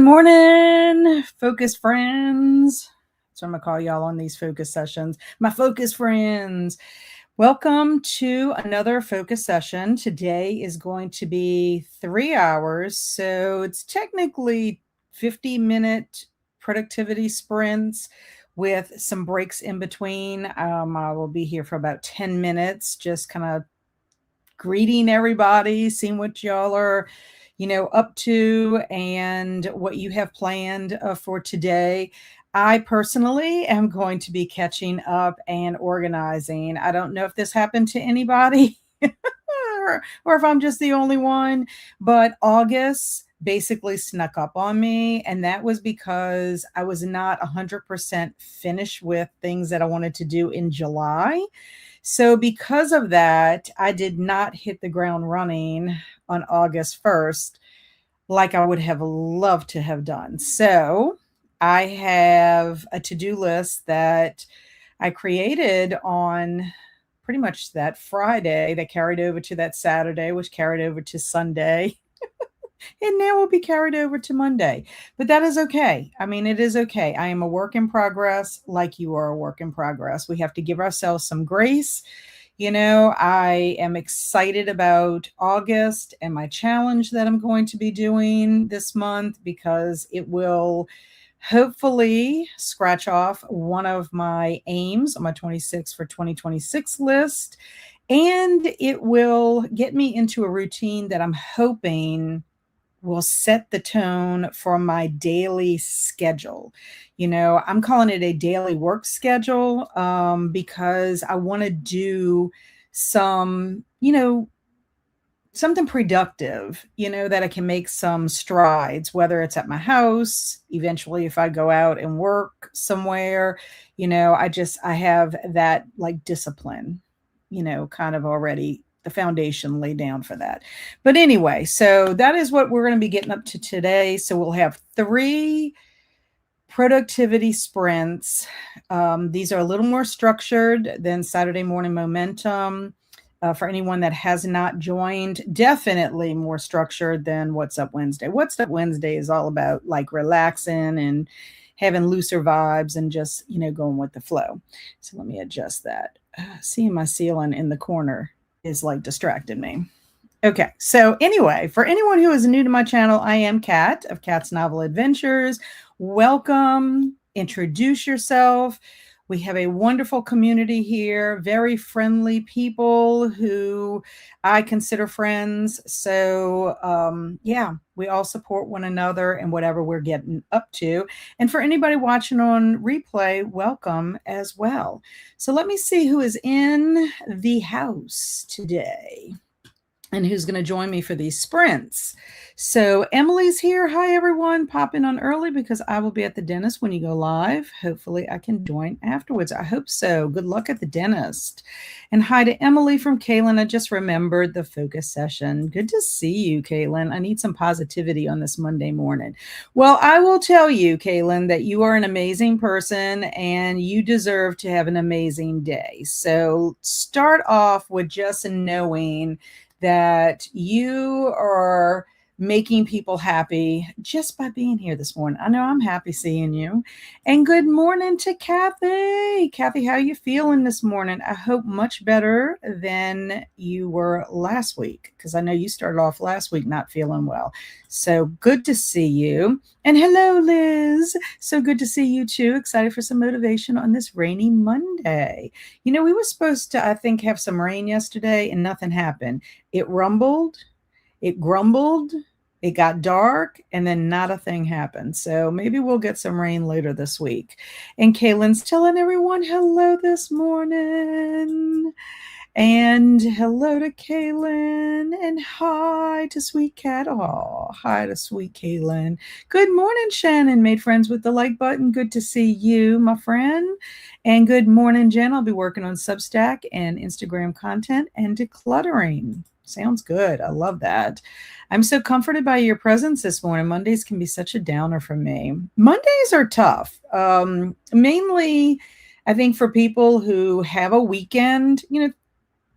morning, focus friends. So I'm going to call y'all on these focus sessions. My focus friends, welcome to another focus session. Today is going to be 3 hours. So it's technically 50-minute productivity sprints with some breaks in between. I will be here for about 10 minutes, just kind of greeting everybody, seeing what y'all are up to and what you have planned for today. I personally am going to be catching up and organizing. I don't know if this happened to anybody or if I'm just the only one, but August basically snuck up on me. And that was because I was not 100% finished with things that I wanted to do in July. So, because of that, I did not hit the ground running on August 1st like I would have loved to have done. So, I have a to do list that I created on pretty much that Friday that carried over to that Saturday, which carried over to Sunday. And now will be carried over to Monday. But that is okay. I mean, it is okay. I am a work in progress, like you are a work in progress. We have to give ourselves some grace. I am excited about August and my challenge that I'm going to be doing this month because it will hopefully scratch off one of my aims on my 26 for 2026 list. And it will get me into a routine that I'm hoping will set the tone for my daily schedule. I'm calling it a daily work schedule because I want to do some, something productive, that I can make some strides, whether it's at my house, eventually if I go out and work somewhere, I have that like discipline, kind of already the foundation laid down for that. But anyway, so that is what we're going to be getting up to today. So we'll have 3 productivity sprints. These are a little more structured than Saturday Morning Momentum. For anyone that has not joined, definitely more structured than What's Up Wednesday. What's Up Wednesday is all about like relaxing and having looser vibes and just, going with the flow. So let me adjust that. Seeing my ceiling in the corner is like distracting me. Okay, so anyway, for anyone who is new to my channel, I am Kat of Kat's Novel Adventures. Welcome, introduce yourself. We have a wonderful community here, very friendly people who I consider friends. So, we all support one another and whatever we're getting up to. And for anybody watching on replay, welcome as well. So let me see who is in the house today and who's going to join me for these sprints. So Emily's here. Hi, everyone. Pop in on early because I will be at the dentist when you go live. Hopefully I can join afterwards. I hope so. Good luck at the dentist. And hi to Emily from Kaylin. I just remembered the focus session. Good to see you, Kaylin. I need some positivity on this Monday morning. Well, I will tell you, Kaylin, that you are an amazing person and you deserve to have an amazing day. So start off with just knowing that you are making people happy just by being here this morning. I know I'm happy seeing you. And good morning to Kathy. Kathy, how you feeling this morning? I hope much better than you were last week, because I know you started off last week not feeling well. So good to see you. And hello, Liz. So good to see you too. Excited for some motivation on this rainy Monday. We were supposed to, I think, have some rain yesterday and nothing happened. It rumbled, it grumbled, it got dark, and then not a thing happened. So maybe we'll get some rain later this week. And Kaylin's telling everyone hello this morning. And hello to Kaylin, and hi to Sweet Cat. Oh, hi to Sweet Kaylin. Good morning, Shannon. Made friends with the like button. Good to see you, my friend. And good morning, Jen. I'll be working on Substack and Instagram content and decluttering. Sounds good. I love that. I'm so comforted by your presence this morning. Mondays can be such a downer for me. Mondays are tough. Mainly, I think for people who have a weekend,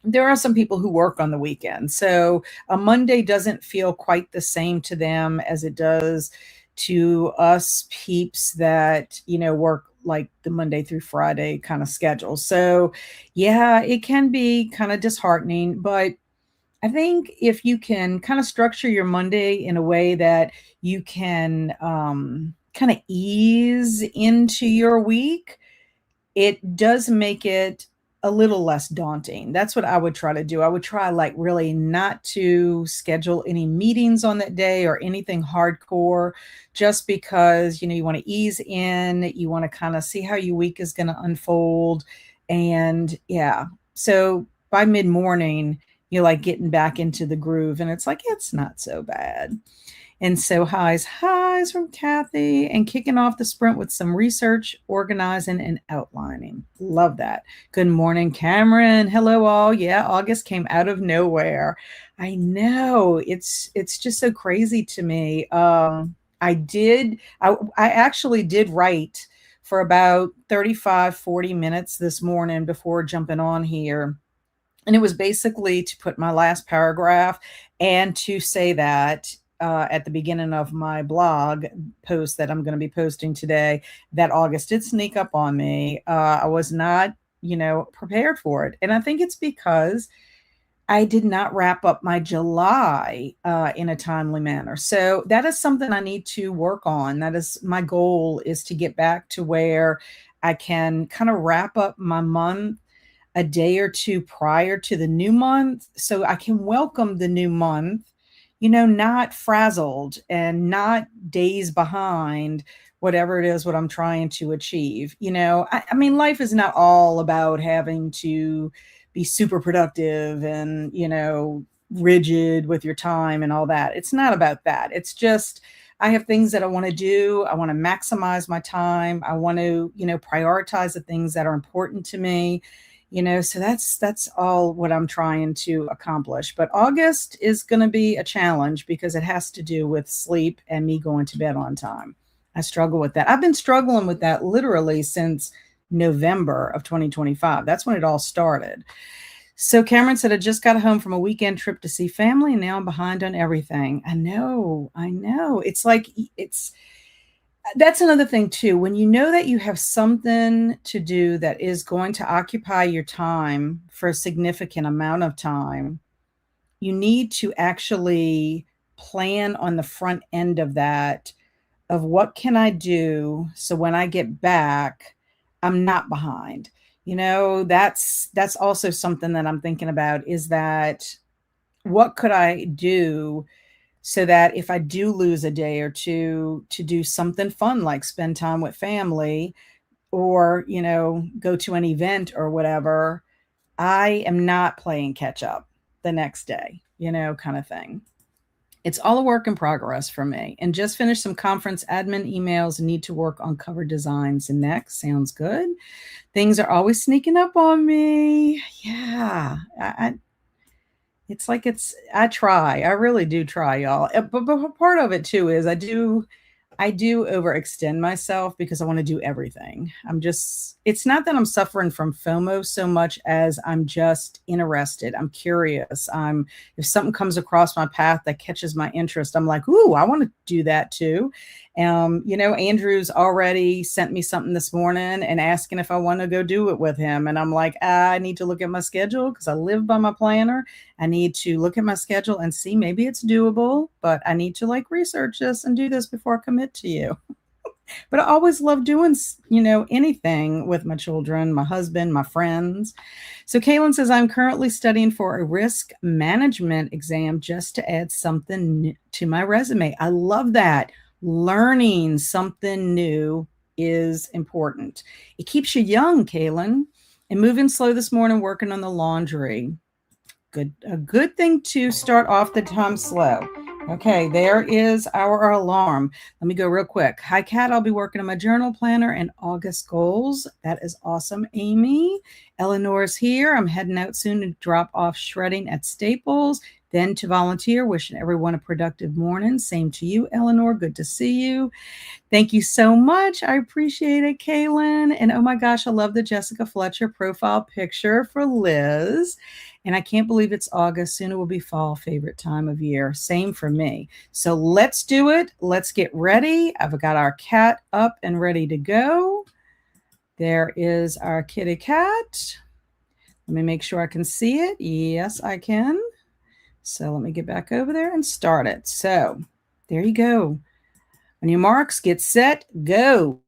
there are some people who work on the weekend. So a Monday doesn't feel quite the same to them as it does to us peeps that, work like the Monday through Friday kind of schedule. So, yeah, it can be kind of disheartening, but I think if you can kind of structure your Monday in a way that you can kind of ease into your week, it does make it a little less daunting. That's what I would try to do. I would try, like, really not to schedule any meetings on that day or anything hardcore, just because, you want to ease in, you want to kind of see how your week is going to unfold. And yeah, so by mid morning, you're like getting back into the groove, and it's like, it's not so bad. And so highs from Kathy, and kicking off the sprint with some research, organizing, and outlining. Love that. Good morning, Cameron. Hello, all. Yeah, August came out of nowhere. I know, it's just so crazy to me. I actually did write for about 35, 40 minutes this morning before jumping on here. And it was basically to put my last paragraph and to say that at the beginning of my blog post that I'm going to be posting today, that August did sneak up on me. I was not, prepared for it. And I think it's because I did not wrap up my July in a timely manner. So that is something I need to work on. That is my goal, is to get back to where I can kind of wrap up my month a day or two prior to the new month, so I can welcome the new month, not frazzled and not days behind whatever it is what I'm trying to achieve. I mean, life is not all about having to be super productive and, rigid with your time and all that. It's not about that. It's just, I have things that I want to do. I want to maximize my time. I want to, prioritize the things that are important to me. So that's all what I'm trying to accomplish. But August is going to be a challenge because it has to do with sleep and me going to bed on time. I struggle with that. I've been struggling with that literally since November of 2025. That's when it all started. So Cameron said, I just got home from a weekend trip to see family, and now I'm behind on everything. I know. It's like, that's another thing too. When you know that you have something to do that is going to occupy your time for a significant amount of time, you need to actually plan on the front end of that, of what can I do so when I get back, I'm not behind. That's also something that I'm thinking about, is that what could I do so that if I do lose a day or two, to do something fun, like spend time with family or, go to an event or whatever, I am not playing catch up the next day, kind of thing. It's all a work in progress for me. And just finished some conference admin emails and need to work on cover designs next. Sounds good. Things are always sneaking up on me. Yeah. It's like, I really do try, y'all. But part of it too is I do overextend myself because I want to do everything. It's not that I'm suffering from FOMO so much as I'm just interested. I'm curious. If something comes across my path that catches my interest, I'm like, ooh, I want to do that too. Andrew's already sent me something this morning and asking if I want to go do it with him. And I'm like, I need to look at my schedule because I live by my planner. I need to look at my schedule and see, maybe it's doable, but I need to research this and do this before I commit to you. But I always love doing, anything with my children, my husband, my friends. So Kaylin says, I'm currently studying for a risk management exam just to add something to my resume. I love that. Learning something new is important. It keeps you young, Kaylin. And moving slow this morning, working on the laundry. A good thing to start off the time slow. Okay, there is our alarm. Let me go real quick. Hi, Kat. I'll be working on my journal planner and August goals. That is awesome, Amy. Eleanor's here. I'm heading out soon to drop off shredding at Staples, then to volunteer. Wishing everyone a productive morning. Same to you, Eleanor. Good to see you. Thank you so much. I appreciate it, Kaylin. And oh my gosh, I love the Jessica Fletcher profile picture for Liz. And I can't believe it's August. Soon it will be fall, favorite time of year. Same for me. So let's do it. Let's get ready. I've got our cat up and ready to go. There is our kitty cat. Let me make sure I can see it. Yes, I can. So let me get back over there and start it. So there you go. On your marks, get set, go.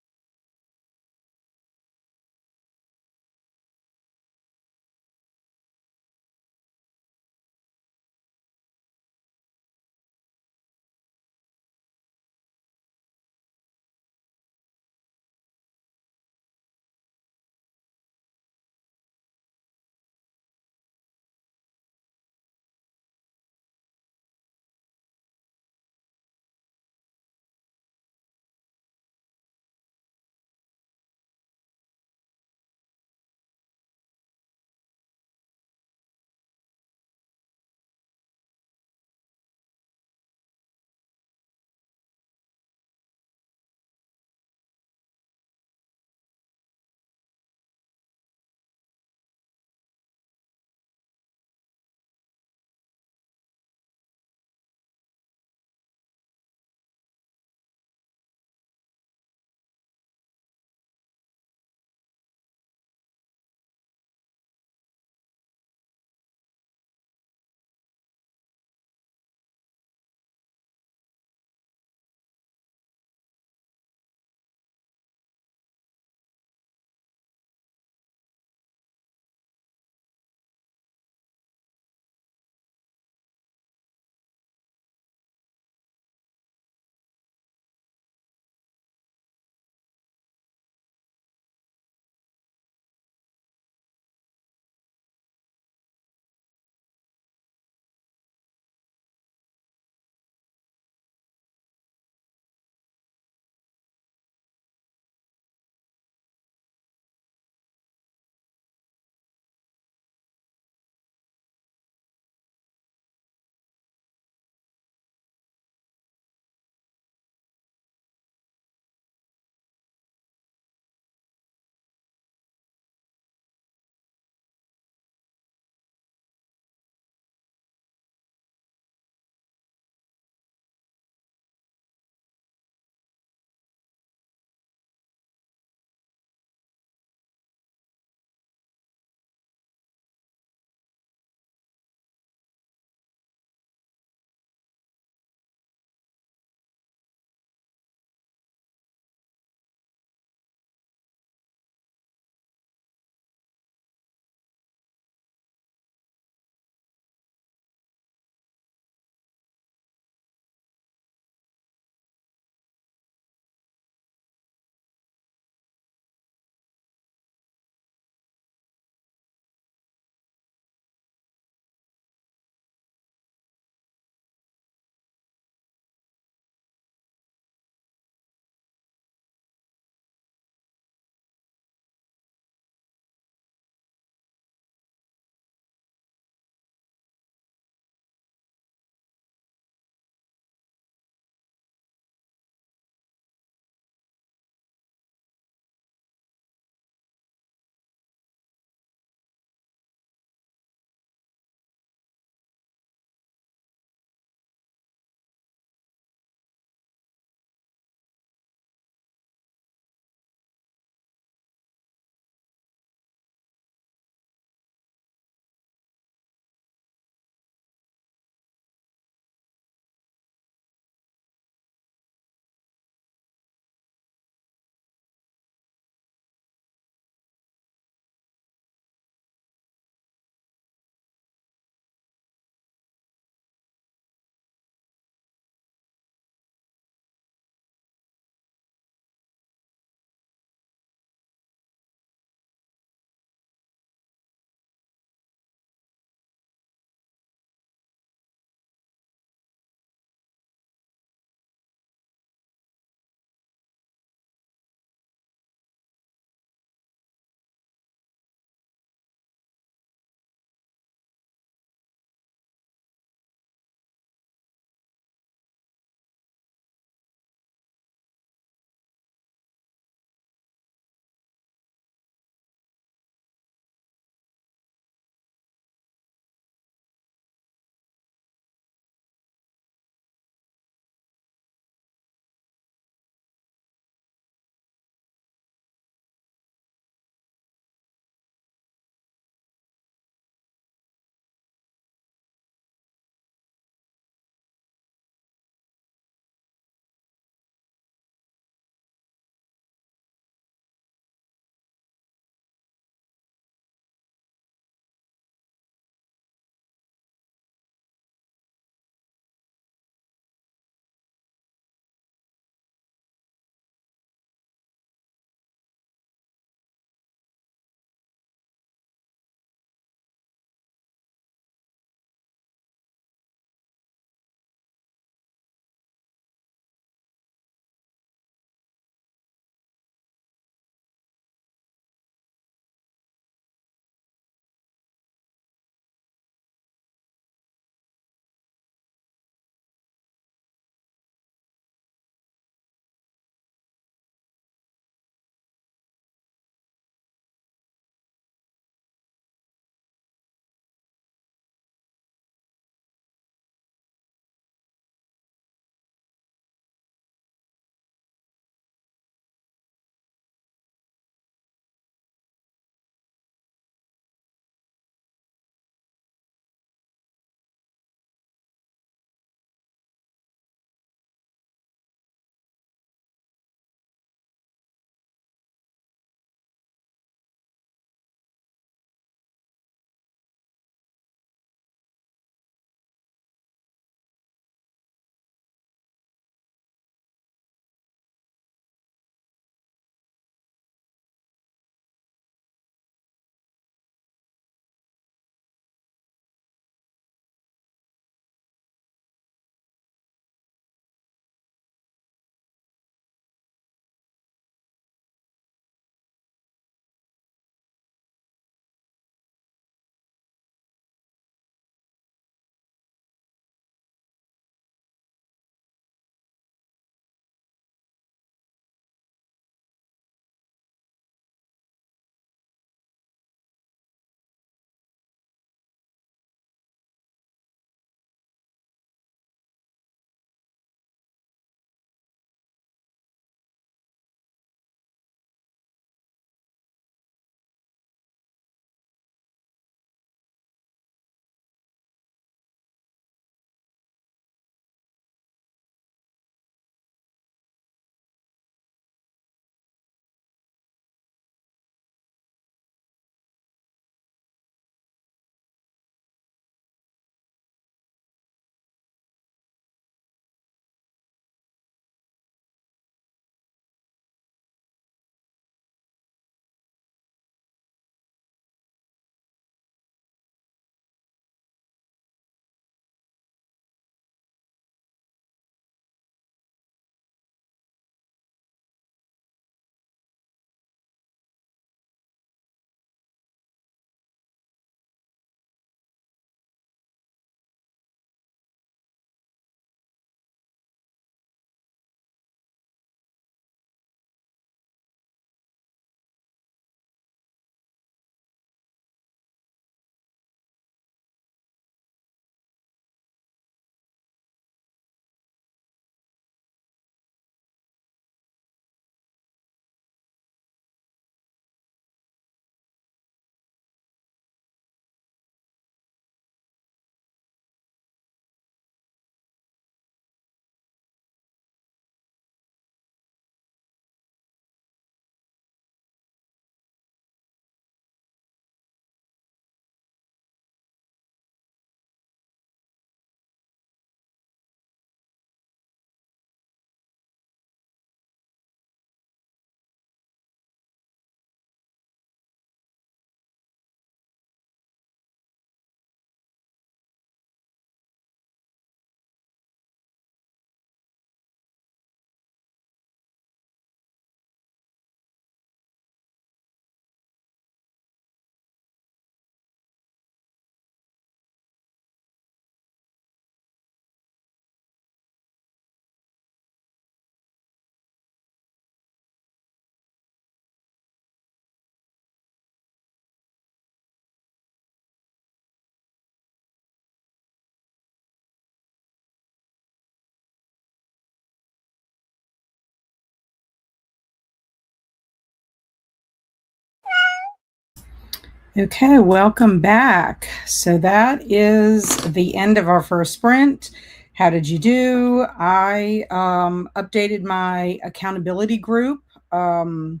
Okay, welcome back. So that is the end of our first sprint. How did you do? I updated my accountability group from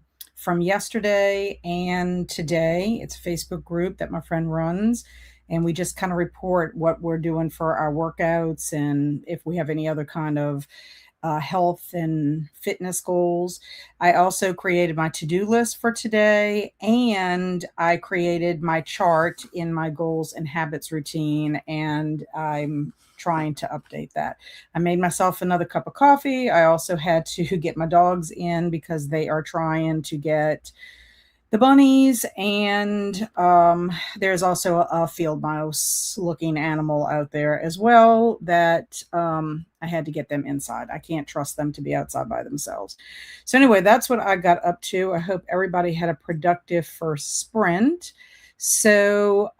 yesterday and today. It's a Facebook group that my friend runs, and we just kind of report what we're doing for our workouts and if we have any other kind of health and fitness goals. I also created my to-do list for today, and I created my chart in my goals and habits routine, and I'm trying to update that. I made myself another cup of coffee. I also had to get my dogs in because they are trying to get the bunnies, and there's also a field mouse looking animal out there as well that I had to get them inside. I can't trust them to be outside by themselves. So anyway, that's what I got up to. I hope everybody had a productive first sprint. So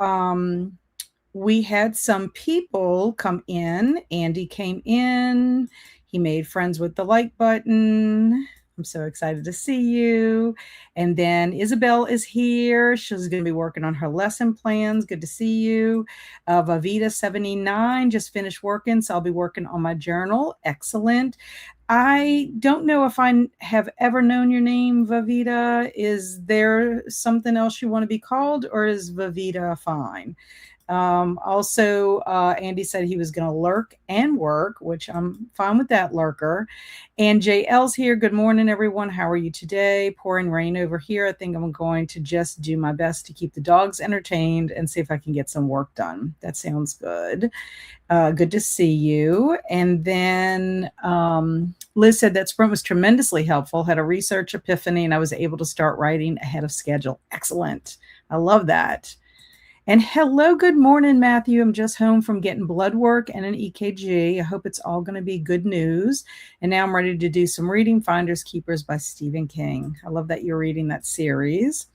we had some people come in. Andy came in. He made friends with the like button. I'm so excited to see you. And then Isabel is here. She's going to be working on her lesson plans. Good to see you. Vavita 79 just finished working, so I'll be working on my journal. Excellent. I don't know if I have ever known your name, Vavita. Is there something else you want to be called, or is Vavita fine? Also, Andy said he was going to lurk and work, which I'm fine with that, lurker. And JL's here. Good morning, everyone. How are you today? Pouring rain over here. I think I'm going to just do my best to keep the dogs entertained and see if I can get some work done. That sounds good. Good to see you. And then Liz said that sprint was tremendously helpful, had a research epiphany, and I was able to start writing ahead of schedule. Excellent. I love that. And hello, good morning, Matthew. I'm just home from getting blood work and an EKG. I hope it's all going to be good news. And now I'm ready to do some reading, Finders Keepers by Stephen King. I love that you're reading that series.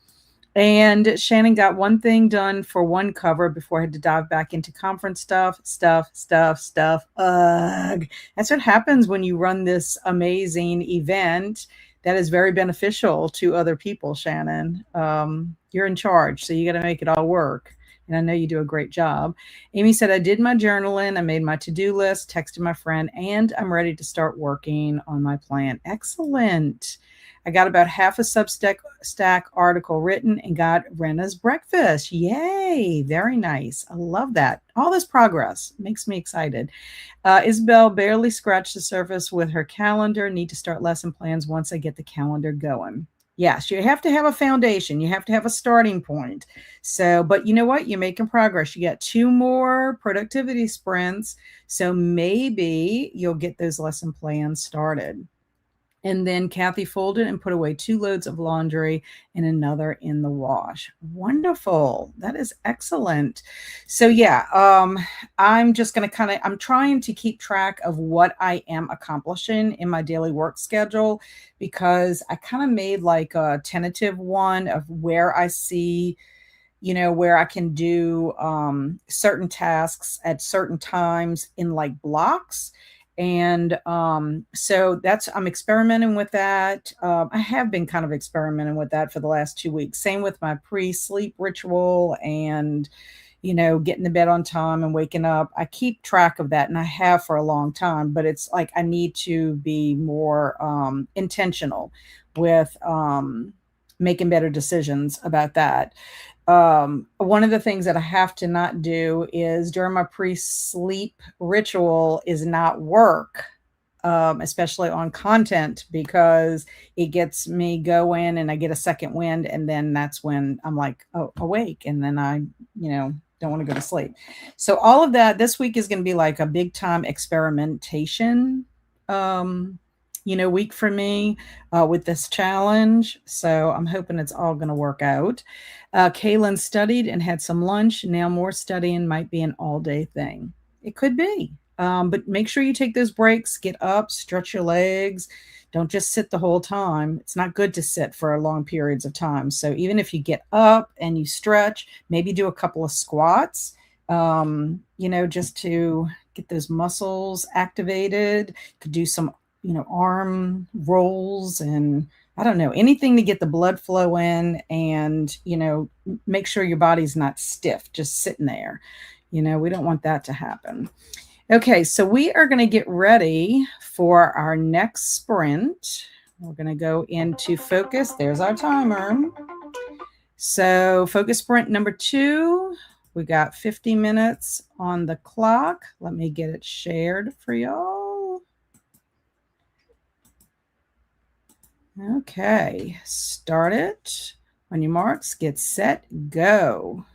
And Shannon got one thing done for one cover before I had to dive back into conference stuff. Ugh. That's what happens when you run this amazing event that is very beneficial to other people, Shannon. You're in charge, so you got to make it all work. And I know you do a great job. Amy said, I did my journaling. I made my to-do list, texted my friend, and I'm ready to start working on my plan. Excellent. I got about half a Substack article written and got Rena's breakfast. Yay. Very nice. I love that. All this progress makes me excited. Isabel barely scratched the surface with her calendar. Need to start lesson plans once I get the calendar going. Yes, you have to have a foundation. You have to have a starting point. So, but you know what? You're making progress. You got 2 more productivity sprints. So maybe you'll get those lesson plans started. And then Kathy folded and put away 2 loads of laundry and another in the wash. Wonderful. That is excellent. So yeah, I'm just going to I'm trying to keep track of what I am accomplishing in my daily work schedule, because I kind of made like a tentative one of where I see, where I can do certain tasks at certain times in like blocks. And so I'm experimenting with that. I have been kind of experimenting with that for the last 2 weeks. Same with my pre-sleep ritual and, getting to bed on time and waking up. I keep track of that, and I have for a long time, but it's like I need to be more intentional with making better decisions about that. One of the things that I have to not do is during my pre-sleep ritual is not work, especially on content, because it gets me going and I get a second wind. And then that's when I'm like, awake. And then I, don't want to go to sleep. So all of that this week is going to be like a big time experimentation, week for me with this challenge. So I'm hoping it's all going to work out. Kaylin studied and had some lunch. Now more studying might be an all-day thing. It could be. But make sure you take those breaks, get up, stretch your legs. Don't just sit the whole time. It's not good to sit for long periods of time. So even if you get up and you stretch, maybe do a couple of squats, just to get those muscles activated. Could do some arm rolls and I don't know, anything to get the blood flow in and, make sure your body's not stiff, just sitting there. We don't want that to happen. Okay, so we are going to get ready for our next sprint. We're going to go into focus. There's our timer. So focus sprint number 2. We got 50 minutes on the clock. Let me get it shared for y'all. Okay, start it. On your marks, get set, go.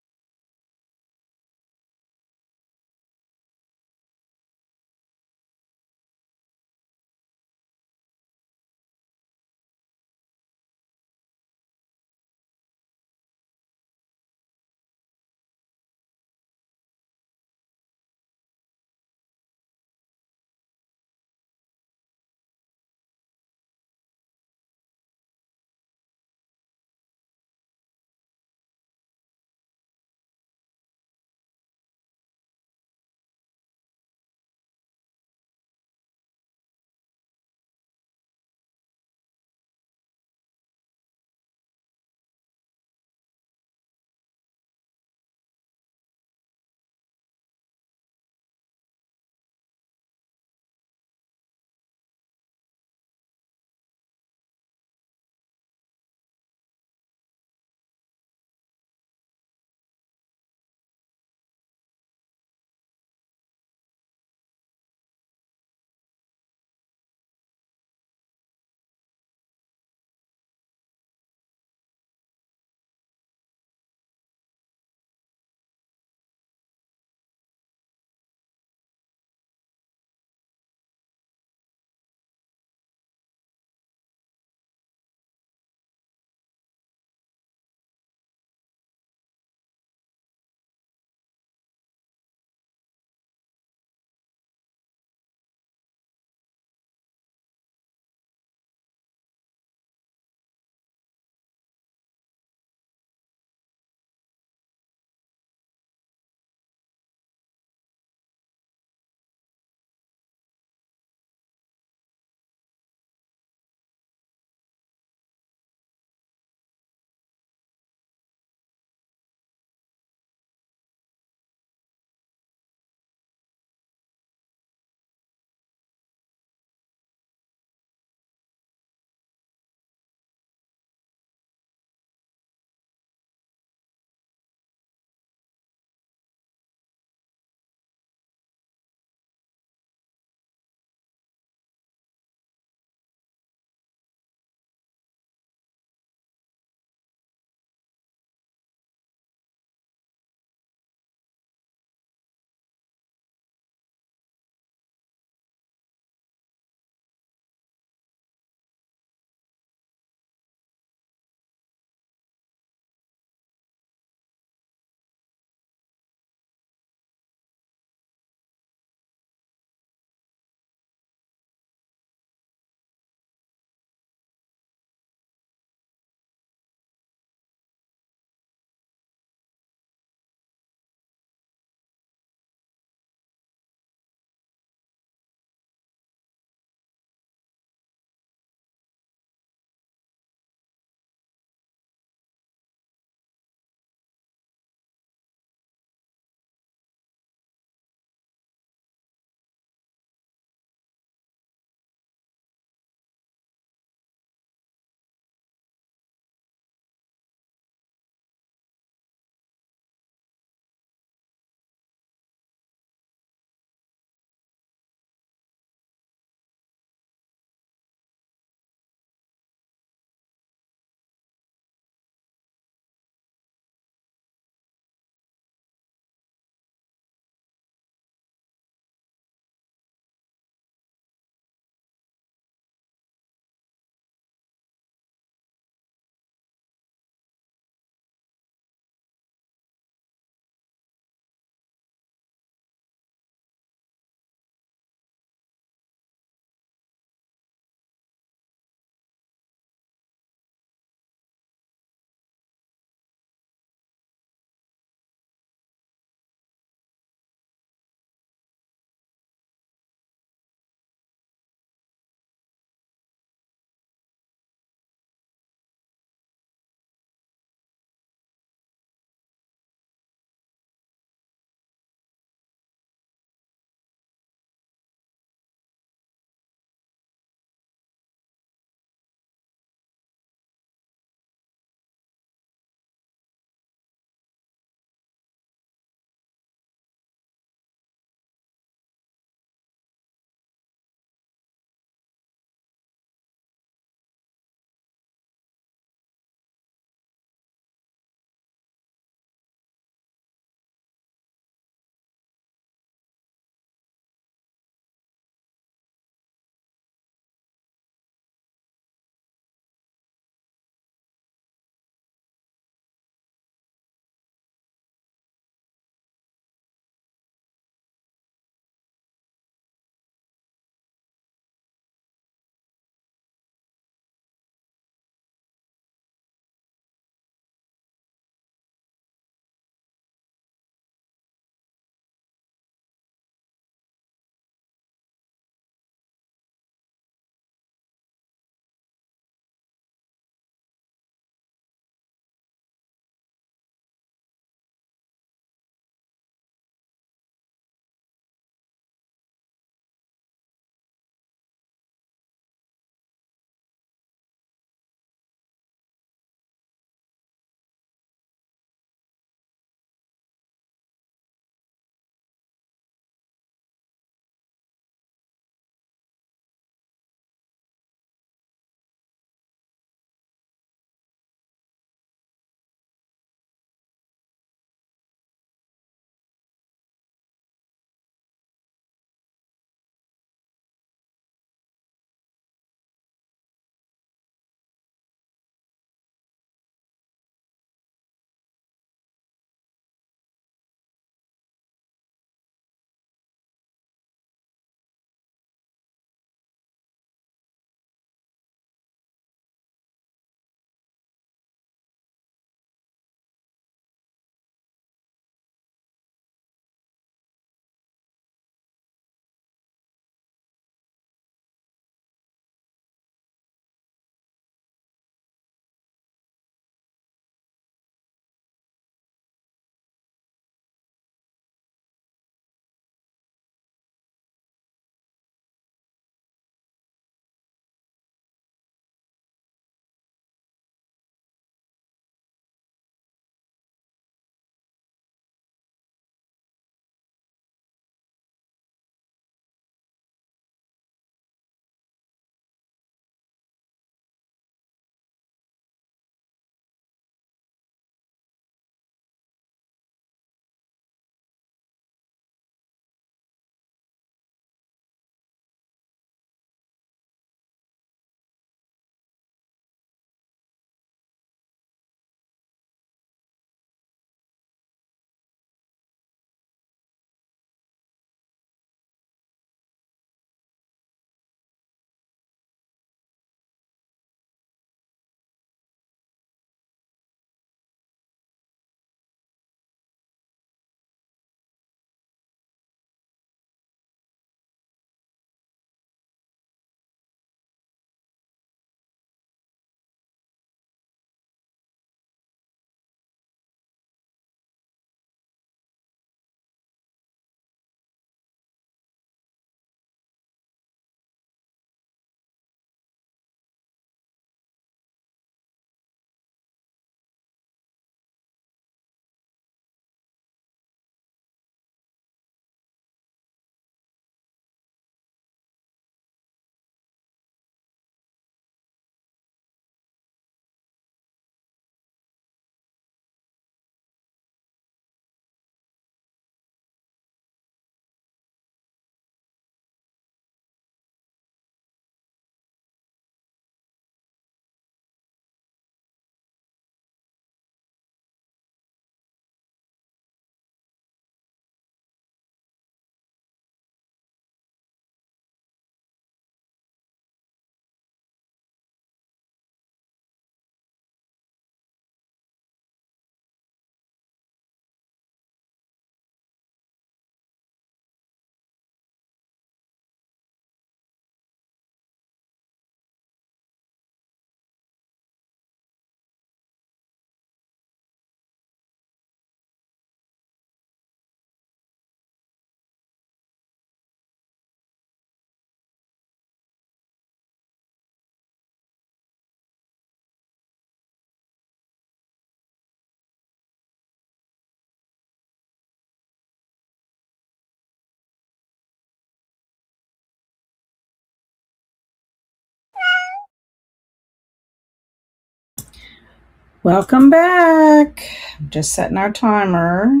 Welcome back. I'm just setting our timer.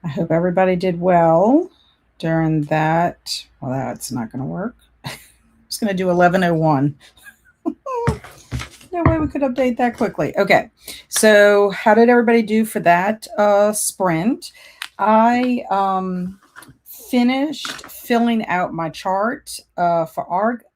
I hope everybody did well during that. Well, that's not going to work. I'm just going to do 11:01. No way we could update that quickly. Okay. So, how did everybody do for that sprint? I finished filling out my chart for Argus.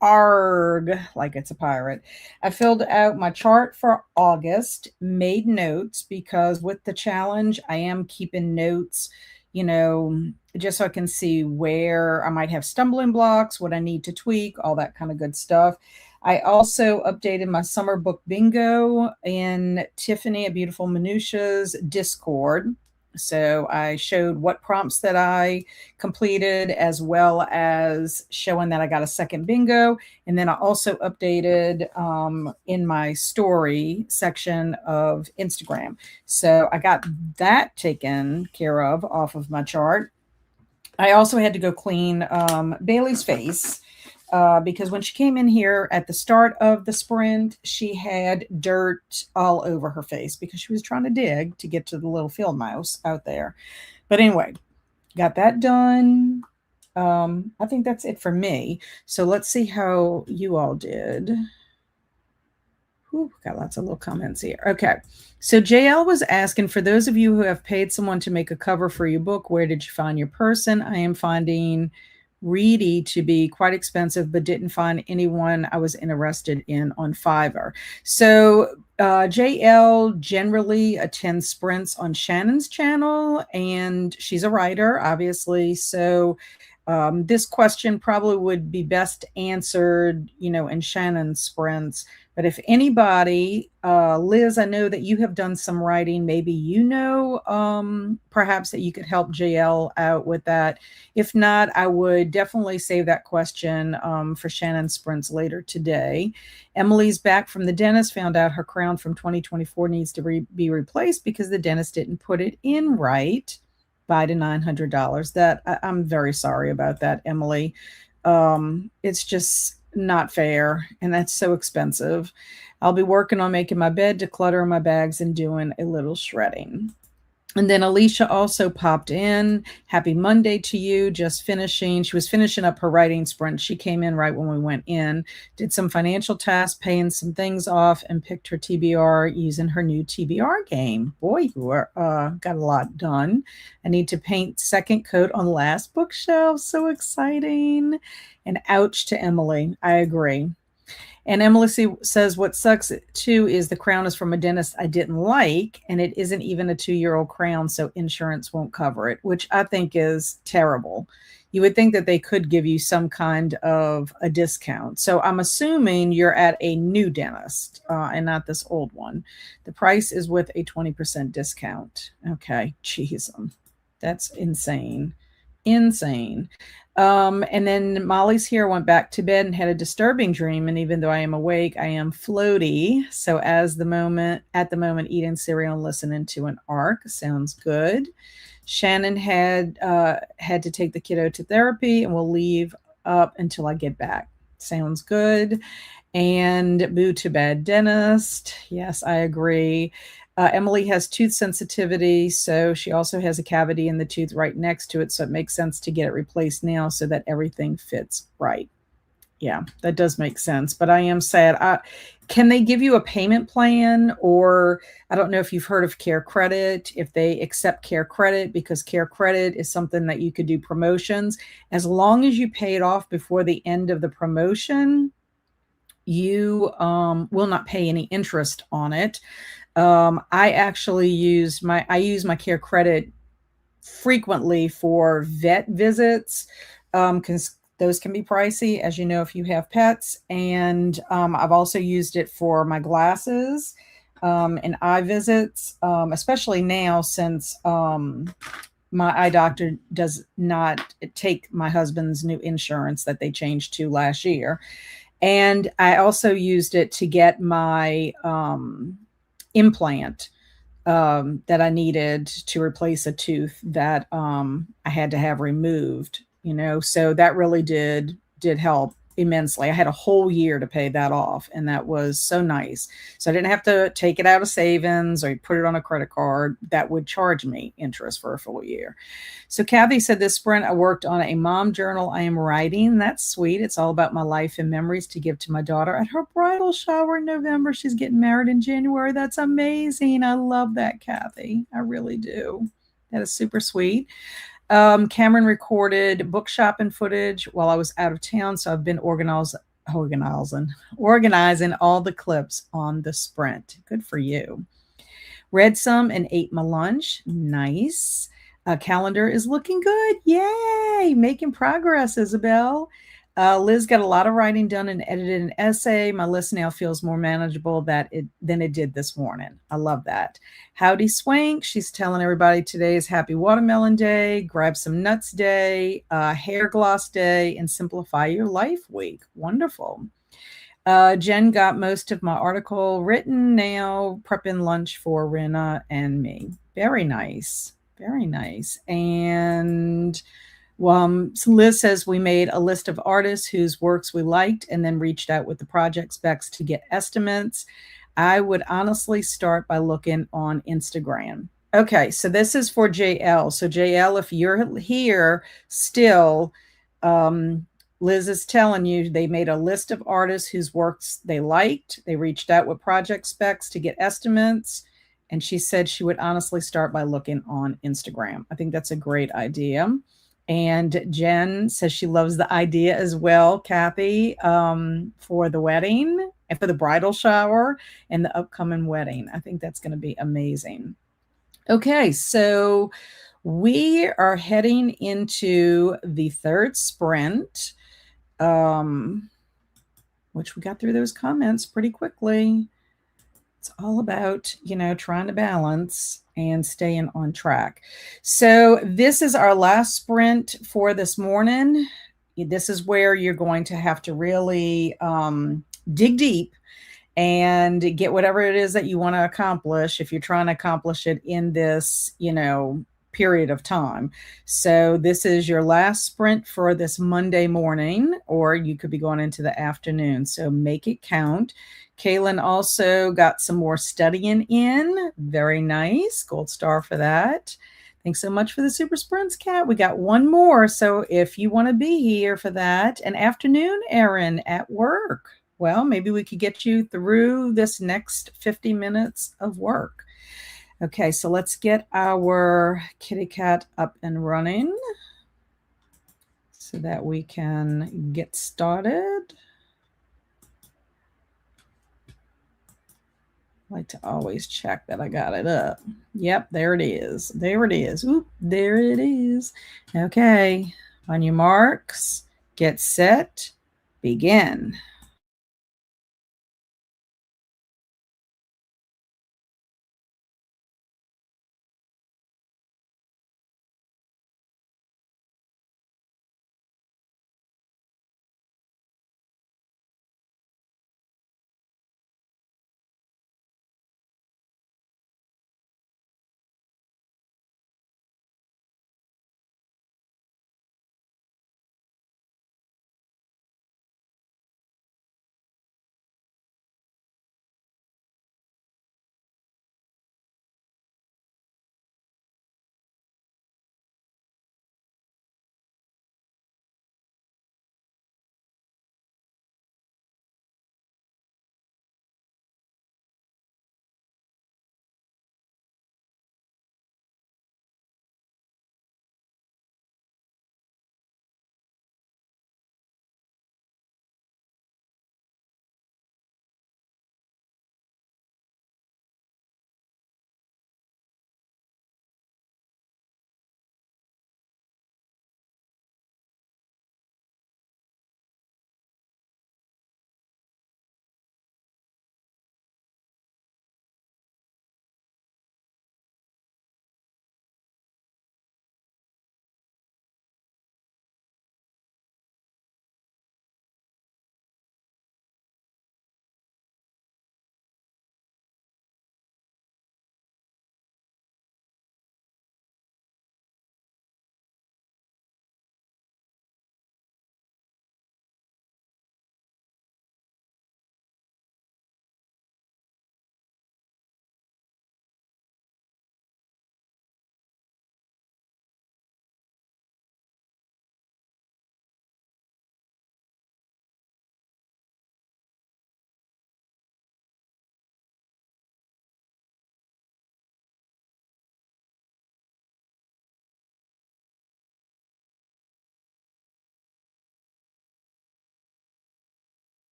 Arg, like it's a pirate. I filled out my chart for August, made notes because with the challenge, I am keeping notes, just so I can see where I might have stumbling blocks, what I need to tweak, all that kind of good stuff. I also updated my summer book bingo in Tiffany at Beautiful Minutia's Discord. So I showed what prompts that I completed, as well as showing that I got a second bingo. And then I also updated in my story section of Instagram. So I got that taken care of off of my chart. I also had to go clean Bailey's face because when she came in here at the start of the sprint, she had dirt all over her face because she was trying to dig to get to the little field mouse out there. But anyway, got that done. I think that's it for me. So let's see how you all did. Ooh, got lots of little comments here. Okay. So JL was asking, for those of you who have paid someone to make a cover for your book, where did you find your person? I am finding Reedy to be quite expensive, but didn't find anyone I was interested in on Fiverr. So JL generally attends sprints on Shannon's channel, and she's a writer, obviously. So this question probably would be best answered, in Shannon's sprints. But if anybody, Liz, I know that you have done some writing. Maybe perhaps that you could help JL out with that. If not, I would definitely save that question for Shannon's sprints later today. Emily's back from the dentist, found out her crown from 2024 needs to be replaced because the dentist didn't put it in right. By to $900. That I'm very sorry about that, Emily. It's just not fair, and that's so expensive. I'll be working on making my bed, decluttering my bags, and doing a little shredding. And then Alicia also popped in. Happy Monday to you. Just finishing. She was finishing up her writing sprint. She came in right when we went in, did some financial tasks, paying some things off, and picked her TBR using her new TBR game. Boy, you got a lot done. I need to paint second coat on last bookshelf. So exciting. And ouch to Emily. I agree. And Emily says, what sucks too is the crown is from a dentist I didn't like, and it isn't even a 2-year-old crown, so insurance won't cover it, which I think is terrible. You would think that they could give you some kind of a discount. So I'm assuming you're at a new dentist and not this old one. The price is with a 20% discount. Okay, geez, that's insane. Insane. And then Molly's here, went back to bed and had a disturbing dream. And even though I am awake, I am floaty. So at the moment, eating cereal and listening to an ARC sounds good. Shannon had to take the kiddo to therapy and will leave up until I get back. Sounds good. And boo to bad dentist. Yes, I agree. Emily has tooth sensitivity, so she also has a cavity in the tooth right next to it, so it makes sense to get it replaced now so that everything fits right. Yeah, that does make sense, but I am sad. Can they give you a payment plan? Or I don't know if you've heard of Care Credit, if they accept Care Credit, because Care Credit is something that you could do promotions. As long as you pay it off before the end of the promotion, you will not pay any interest on it. I actually use my Care Credit frequently for vet visits, because those can be pricey, as you know, if you have pets. And I've also used it for my glasses and eye visits, especially now since my eye doctor does not take my husband's new insurance that they changed to last year. And I also used it to get my implant that I needed to replace a tooth that I had to have removed, so that really did help. immensely. I had a whole year to pay that off, and that was so nice. So I didn't have to take it out of savings or put it on a credit card that would charge me interest for a full year. So Kathy said this sprint, I worked on a mom journal I am writing. That's sweet. It's all about my life and memories to give to my daughter at her bridal shower in November. She's getting married in January. That's amazing. I love that, Kathy. I really do. That is super sweet. Cameron recorded book shopping footage while I was out of town, so I've been organizing all the clips on the sprint. Good for you. Read some and ate my lunch. Nice. Calendar is looking good. Yay! Making progress, Isabel. Liz got a lot of writing done and edited an essay. My list now feels more manageable than it did this morning. I love that. Howdy Swank. She's telling everybody today is Happy Watermelon Day, Grab Some Nuts Day, Hair Gloss Day, and Simplify Your Life Week. Wonderful. Jen got most of my article written now, prepping lunch for Rena and me. Very nice. Very nice. And so Liz says we made a list of artists whose works we liked and then reached out with the project specs to get estimates. I would honestly start by looking on Instagram. Okay, so this is for JL. So JL, if you're here still, Liz is telling you they made a list of artists whose works they liked. They reached out with project specs to get estimates. And she said she would honestly start by looking on Instagram. I think that's a great idea. And Jen says she loves the idea as well, Kathy, for the wedding and for the bridal shower and the upcoming wedding. I think that's going to be amazing. Okay, so we are heading into the third sprint, which we got through those comments pretty quickly. It's all about, trying to balance and staying on track. So this is our last sprint for this morning. This is where you're going to have to really dig deep and get whatever it is that you want to accomplish if you're trying to accomplish it in this, period of time. So this is your last sprint for this Monday morning, or you could be going into the afternoon. So make it count. Kaylin also got some more studying in. Very nice. Gold star for that. Thanks so much for the super sprints, Kat. We got one more. So if you want to be here for that, an afternoon, Erin, at work, well, maybe we could get you through this next 50 minutes of work. Okay, so let's get our kitty cat up and running so that we can get started. I like to always check that I got it up. Yep, there it is. There it is. Oop, there it is. Okay, on your marks, get set, begin.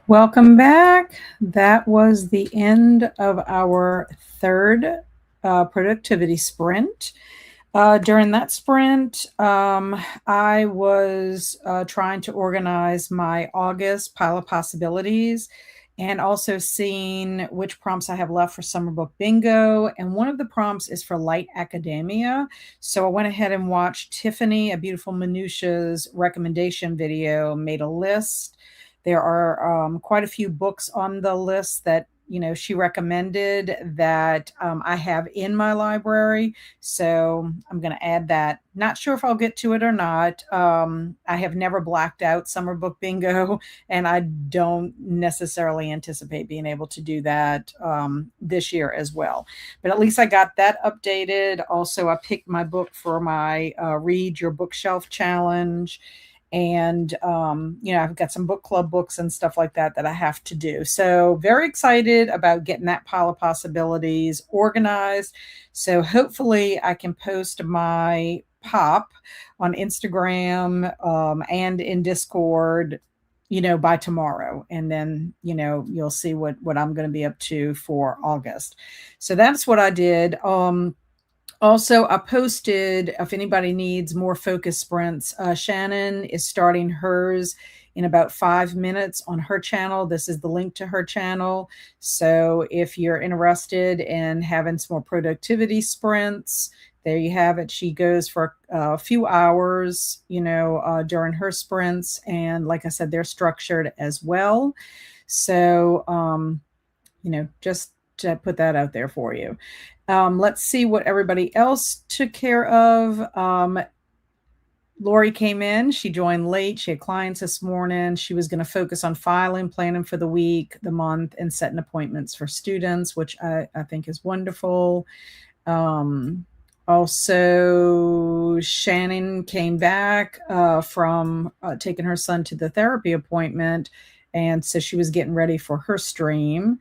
Welcome back. That was the end of our third productivity sprint. During that sprint, I was trying to organize my August pile of possibilities and also seeing which prompts I have left for Summer Book Bingo. And one of the prompts is for light academia. So I went ahead and watched Tiffany, a beautiful Minutia's recommendation video, made a list. There are quite a few books on the list that she recommended that I have in my library. So I'm going to add that. Not sure if I'll get to it or not. I have never blacked out Summer Book Bingo, and I don't necessarily anticipate being able to do that this year as well. But at least I got that updated. Also, I picked my book for my Read Your Bookshelf Challenge. And I've got some book club books and stuff like that that I have to do. So very excited about getting that pile of possibilities organized. So hopefully I can post my pop on Instagram and in Discord, by tomorrow. And then, you'll see what I'm going to be up to for August. So that's what I did. Also, I posted if anybody needs more focus sprints. Shannon is starting hers in about 5 minutes on her channel. This is the link to her channel. So if you're interested in having some more productivity sprints, there you have it. She goes for a few hours, during her sprints. And like I said, they're structured as well. So, just to put that out there for you. Let's see what everybody else took care of. Lori came in. She joined late. She had clients this morning. She was going to focus on filing, planning for the week, the month, and setting appointments for students, which I think is wonderful. Also, Shannon came back from taking her son to the therapy appointment. And so she was getting ready for her stream.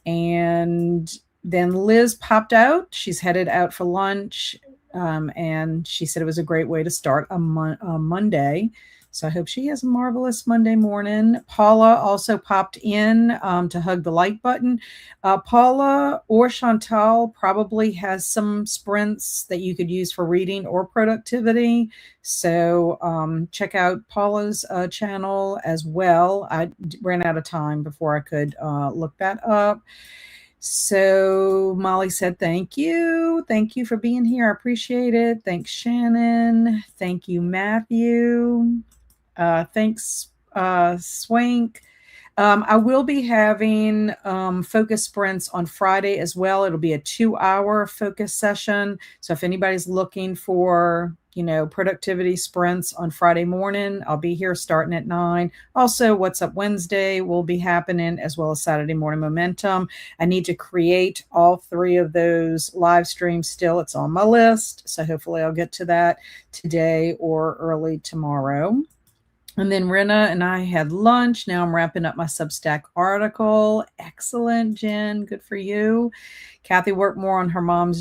And then Liz popped out. She's headed out for lunch. And she said it was a great way to start a Monday. So I hope she has a marvelous Monday morning. Paula also popped in to hug the like button. Paula or Chantal probably has some sprints that you could use for reading or productivity. So check out Paula's channel as well. I ran out of time before I could look that up. So Molly said, thank you. Thank you for being here. I appreciate it. Thanks, Shannon. Thank you, Matthew. Thanks, Swank. I will be having focus sprints on Friday as well. It'll be a 2-hour focus session. So if anybody's looking for, productivity sprints on Friday morning, I'll be here starting at 9. Also, What's Up Wednesday will be happening, as well as Saturday Morning Momentum. I need to create all 3 of those live streams still. It's on my list. So hopefully I'll get to that today or early tomorrow. And then Rena and I had lunch. Now I'm wrapping up my Substack article. Excellent, Jen. Good for you. Kathy worked more on her mom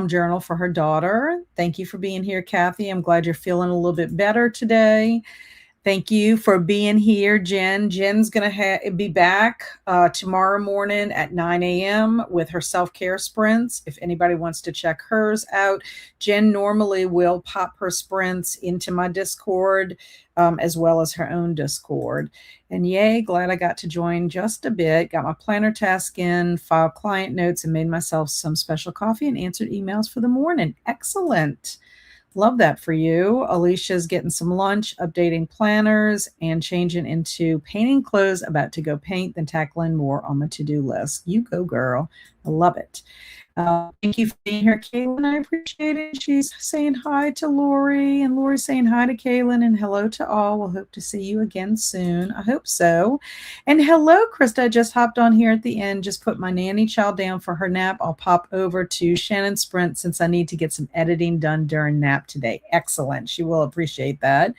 journal for her daughter. Thank you for being here, Kathy. I'm glad you're feeling a little bit better today. Thank you for being here, Jen. Jen's going to be back tomorrow morning at 9 a.m. with her self-care sprints. If anybody wants to check hers out, Jen normally will pop her sprints into my Discord as well as her own Discord. And yay, glad I got to join just a bit. Got my planner task in, filed client notes, and made myself some special coffee and answered emails for the morning. Excellent. Love that for you. Alicia's getting some lunch, updating planners, and changing into painting clothes, about to go paint, then tackling more on the to-do list. You go, girl. I love it. Thank you for being here, Kaylin. I appreciate it. She's saying hi to Lori, and Lori's saying hi to Kaylin, and hello to all. We'll hope to see you again soon. I hope so. And hello, Krista. I just hopped on here at the end. Just put my nanny child down for her nap. I'll pop over to Shannon Sprint since I need to get some editing done during nap today. Excellent. She will appreciate that.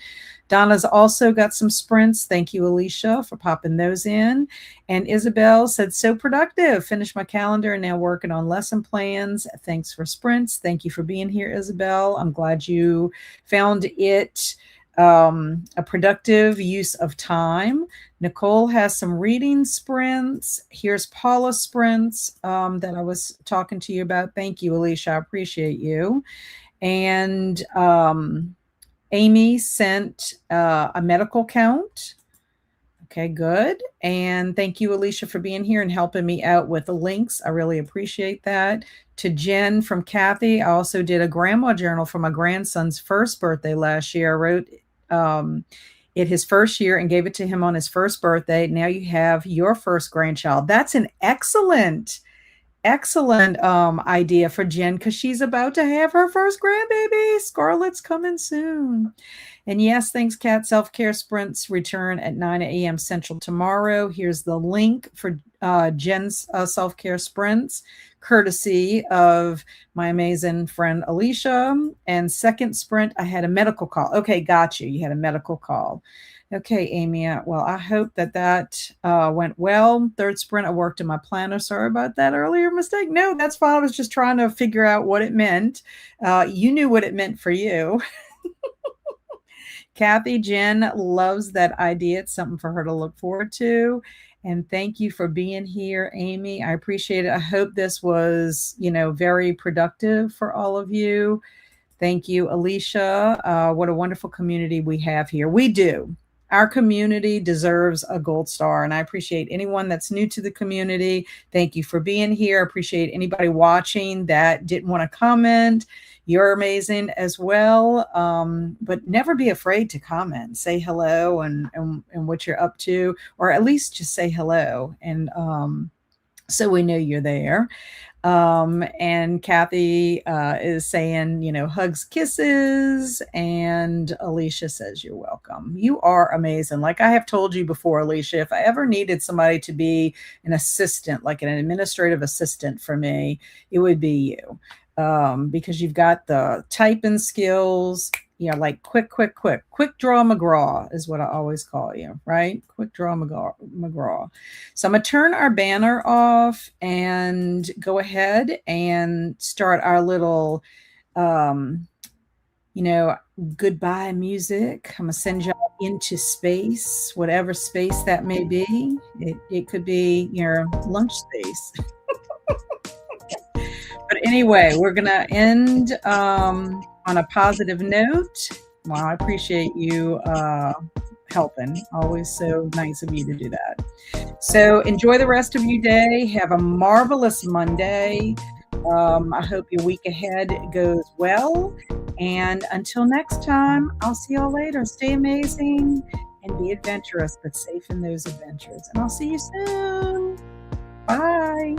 Donna's also got some sprints. Thank you, Alicia, for popping those in. And Isabel said, so productive. Finished my calendar and now working on lesson plans. Thanks for sprints. Thank you for being here, Isabel. I'm glad you found it A productive use of time. Nicole has some reading sprints. Here's Paula's sprints that I was talking to you about. Thank you, Alicia. I appreciate you. And Amy sent a medical count. Okay, good. And thank you, Alicia, for being here and helping me out with the links. I really appreciate that. To Jen from Kathy, I also did a grandma journal for my grandson's first birthday last year. I wrote it his first year and gave it to him on his first birthday. Now you have your first grandchild. That's an excellent idea for Jen, because she's about to have her first grandbaby. Scarlett's coming soon. And yes, thanks, Kat. Self-care sprints return at 9 a.m. Central tomorrow. Here's the link for Jen's self-care sprints, courtesy of my amazing friend Alicia. And second sprint, I had a medical call. Okay, got you. You had a medical call. Okay, Amy. Well, I hope that went well. Third sprint, I worked in my planner. Sorry about that earlier mistake. No, that's fine. I was just trying to figure out what it meant. You knew what it meant for you. Kathy, Jen loves that idea. It's something for her to look forward to. And thank you for being here, Amy. I appreciate it. I hope this was, very productive for all of you. Thank you, Alicia. What a wonderful community we have here. We do. Our community deserves a gold star, and I appreciate anyone that's new to the community. Thank you for being here. I appreciate anybody watching that didn't want to comment. You're amazing as well. But never be afraid to comment. Say hello and what you're up to, or at least just say hello. And so we know you're there. And Kathy is saying, hugs, kisses. And Alicia says, you're welcome. You are amazing. Like I have told you before, Alicia, if I ever needed somebody to be an assistant, like an administrative assistant for me, it would be you. Because you've got the typing skills, like quick draw McGraw is what I always call you, right? Quick draw McGraw. So I'm going to turn our banner off and go ahead and start our little, goodbye music. I'm going to send y'all into space, whatever space that may be. It could be your lunch space. But anyway, we're going to end on a positive note. Well, I appreciate you helping. Always so nice of you to do that. So enjoy the rest of your day. Have a marvelous Monday. I hope your week ahead goes well. And until next time, I'll see y'all later. Stay amazing and be adventurous, but safe in those adventures. And I'll see you soon. Bye.